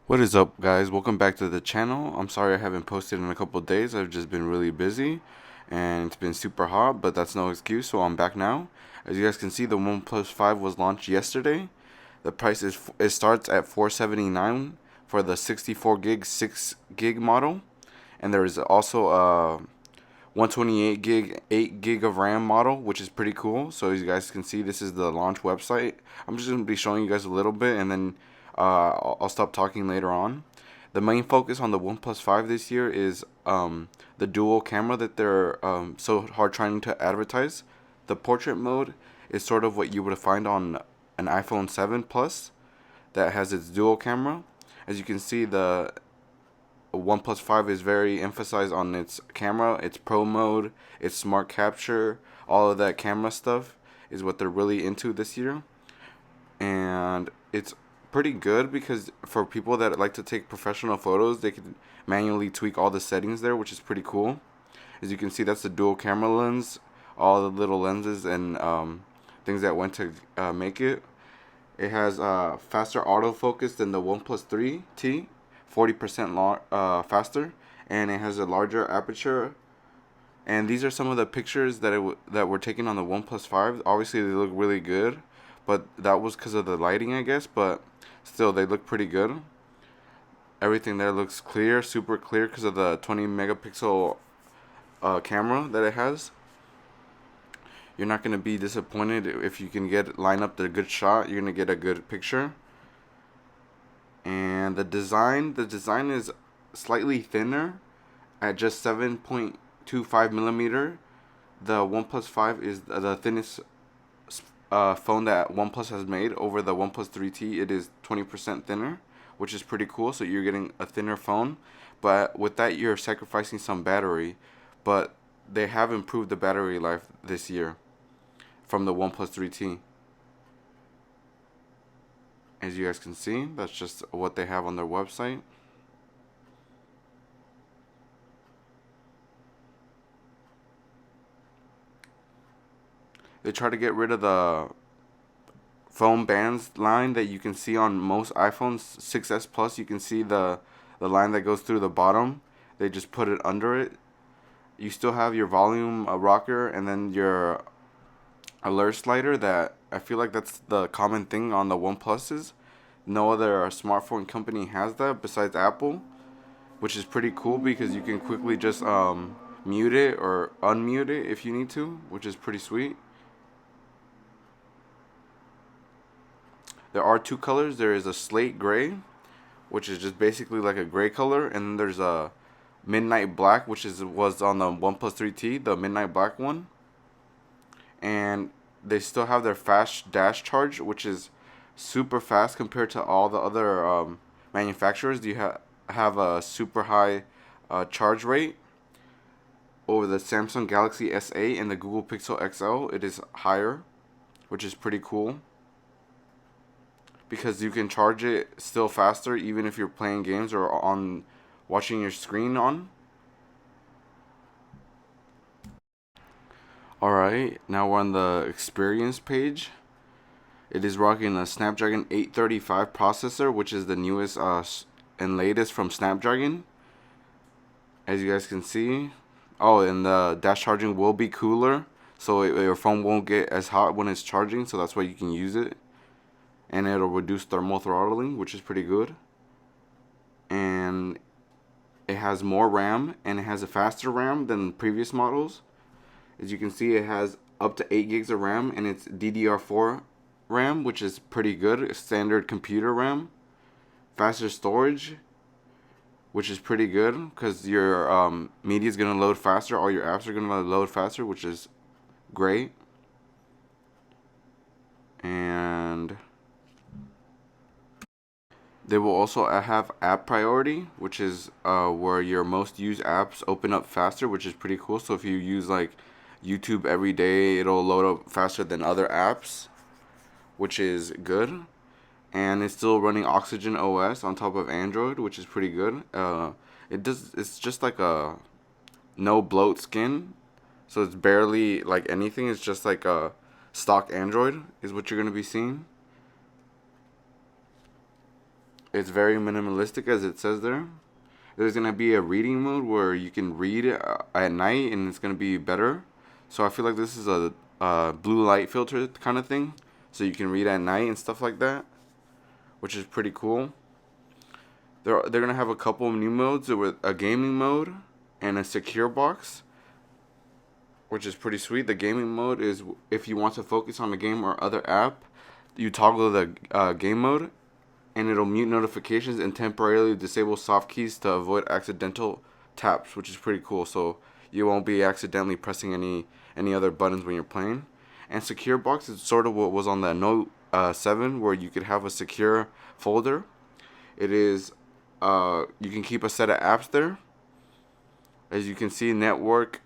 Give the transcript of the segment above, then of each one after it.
What is up, guys? Welcome back to the channel. I'm sorry I haven't posted in a couple of days. I've just been really busy and it's been super hot, but that's no excuse, so I'm back now. As you guys can see, the OnePlus 5 was launched yesterday. The price is it starts at $479 for the 64 gig 6 gig model, and there is also a 128 gig 8 gig of RAM model, which is pretty cool. So as you guys can see, this is the launch website. I'm just going to be showing you guys a little bit, and then I'll stop talking later on. The main focus on the OnePlus 5 this year is the dual camera that they're so hard trying to advertise. The portrait mode is sort of what you would find on an iPhone 7 Plus that has its dual camera. As you can see, the OnePlus 5 is very emphasized on its camera, its pro mode, its smart capture, all of that camera stuff is what they're really into this year. And it's pretty good because for people that like to take professional photos, they can manually tweak all the settings there, which is pretty cool. As you can see, that's the dual camera lens, all the little lenses and things that went to make it. It has faster autofocus than the OnePlus 3T, 40% faster, and it has a larger aperture. And these are some of the pictures that were taken on the OnePlus 5. Obviously, they look really good, but that was because of the lighting, I guess. But still, they look pretty good. Everything there looks clear, super clear, because of the 20 megapixel camera that it has. You're not gonna be disappointed if you can line up the good shot. You're gonna get a good picture. And the design is slightly thinner at just 7.25 millimeter. The OnePlus 5 is the thinnest phone that OnePlus has made. Over the OnePlus 3T, it is 20% thinner, which is pretty cool. So you're getting a thinner phone, but with that, you're sacrificing some battery. But they have improved the battery life this year from the OnePlus 3T. As you guys can see, that's just what they have on their website. They try to get rid of the phone bands line that you can see on most iPhones. 6S Plus, you can see the line that goes through the bottom. They just put it under it. You still have your volume rocker and then your alert slider. That I feel like that's the common thing on the OnePluses. No other smartphone company has that besides Apple, which is pretty cool because you can quickly just mute it or unmute it if you need to, which is pretty sweet. There are two colors. There is a slate gray, which is just basically like a gray color, and then there's a midnight black, which was on the OnePlus 3T, the midnight black one. And they still have their fast dash charge, which is super fast compared to all the other manufacturers. You have a super high charge rate. Over the Samsung Galaxy S8 and the Google Pixel XL, it is higher, which is pretty cool because you can charge it still faster even if you're playing games or on watching your screen on. Alright, now we're on the experience page. It is rocking a Snapdragon 835 processor, which is the newest and latest from Snapdragon. As you guys can see. Oh, and the dash charging will be cooler, so your phone won't get as hot when it's charging, so that's why you can use it. And it'll reduce thermal throttling, which is pretty good. And it has more RAM, and it has a faster RAM than previous models. As you can see, it has up to 8 gigs of RAM, and it's DDR4 RAM, which is pretty good, standard computer RAM. Faster storage, which is pretty good because your media is going to load faster, all your apps are going to load faster, which is great. And they will also have app priority, which is where your most used apps open up faster, which is pretty cool. So if you use like YouTube every day, it'll load up faster than other apps, which is good. And it's still running Oxygen OS on top of Android, which is pretty good. It's just like a no bloat skin, so it's barely like anything. It's just like a stock Android is what you're gonna be seeing. It's very minimalistic, as it says there. There's gonna be a reading mode where you can read at night, and it's gonna be better. So I feel like this is a blue light filter kind of thing, so you can read at night and stuff like that, which is pretty cool. They're gonna have a couple of new modes with a gaming mode and a secure box, which is pretty sweet. The gaming mode is if you want to focus on a game or other app, you toggle the game mode, and it'll mute notifications and temporarily disable soft keys to avoid accidental taps, which is pretty cool. So you won't be accidentally pressing any other buttons when you're playing. And secure box is sort of what was on the Note 7, where you could have a secure folder. It is you can keep a set of apps there. As you can see, network,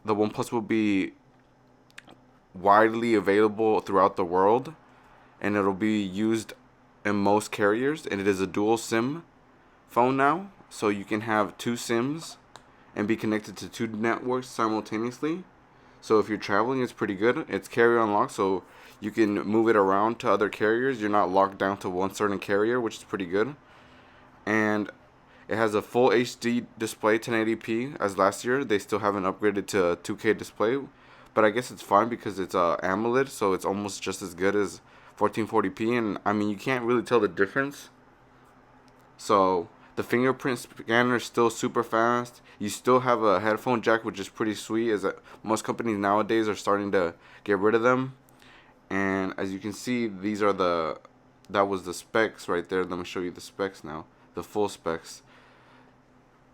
the OnePlus will be widely available throughout the world, and it'll be used in most carriers, and it is a dual SIM phone now, so you can have two SIMs and be connected to two networks simultaneously. So if you're traveling, it's pretty good. It's carrier unlocked, so you can move it around to other carriers. You're not locked down to one certain carrier, which is pretty good. And it has a full HD display, 1080p, as last year. They still haven't upgraded to a 2K display, but I guess it's fine because it's AMOLED, so it's almost just as good as 1440p. And I mean, you can't really tell the difference. So the fingerprint scanner is still super fast. You still have a headphone jack, which is pretty sweet, as most companies nowadays are starting to get rid of them. And as you can see, that was the specs right there. Let me show you the specs now, the full specs.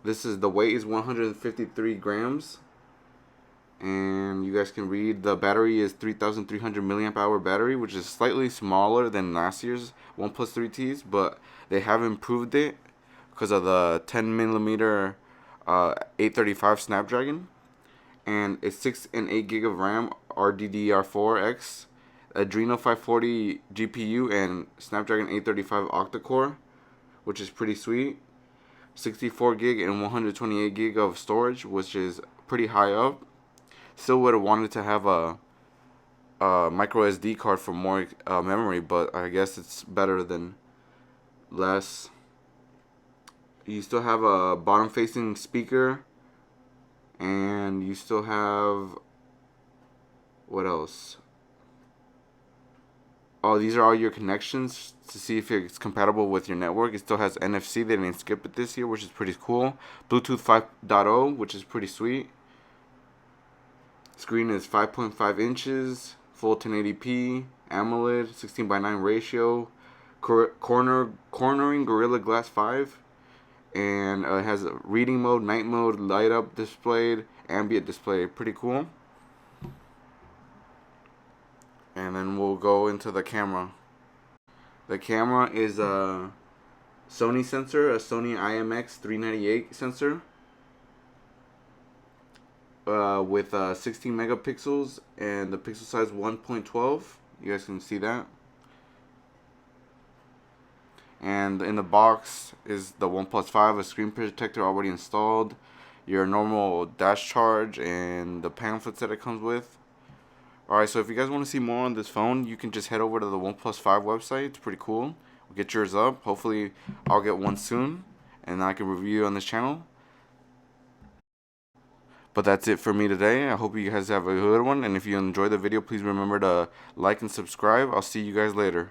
The weight is 153 grams, and you guys can read the battery is 3,300 milliamp hour battery, which is slightly smaller than last year's OnePlus 3Ts, but they have improved it because of the 10 millimeter 835 Snapdragon, and it's 6 and 8 gig of RAM, RDDR4X, Adreno 540 GPU, and Snapdragon 835 octa-core, which is pretty sweet. 64 gig and 128 gig of storage, which is pretty high up. Still would have wanted to have a micro SD card for more memory, but I guess it's better than less. You still have a bottom facing speaker, and you still have, what else? Oh, these are all your connections to see if it's compatible with your network. It still has NFC. They didn't skip it this year, which is pretty cool. Bluetooth 5.0, which is pretty sweet. Screen is 5.5 inches, full 1080p, AMOLED, 16:9 ratio, cornering Gorilla Glass 5, and it has a reading mode, night mode, light up displayed, ambient display. Pretty cool. And then we'll go into the camera. The camera is a Sony sensor, a Sony IMX398 sensor, with 16 megapixels and the pixel size 1.12. You guys can see that. And in the box is the OnePlus 5, a screen protector already installed, your normal dash charge, and the pamphlets that it comes with. Alright, so if you guys want to see more on this phone, you can just head over to the OnePlus 5 website. It's pretty cool. We'll get yours up. Hopefully, I'll get one soon, and I can review on this channel. But that's it for me today. I hope you guys have a good one, and if you enjoyed the video, please remember to like and subscribe. I'll see you guys later.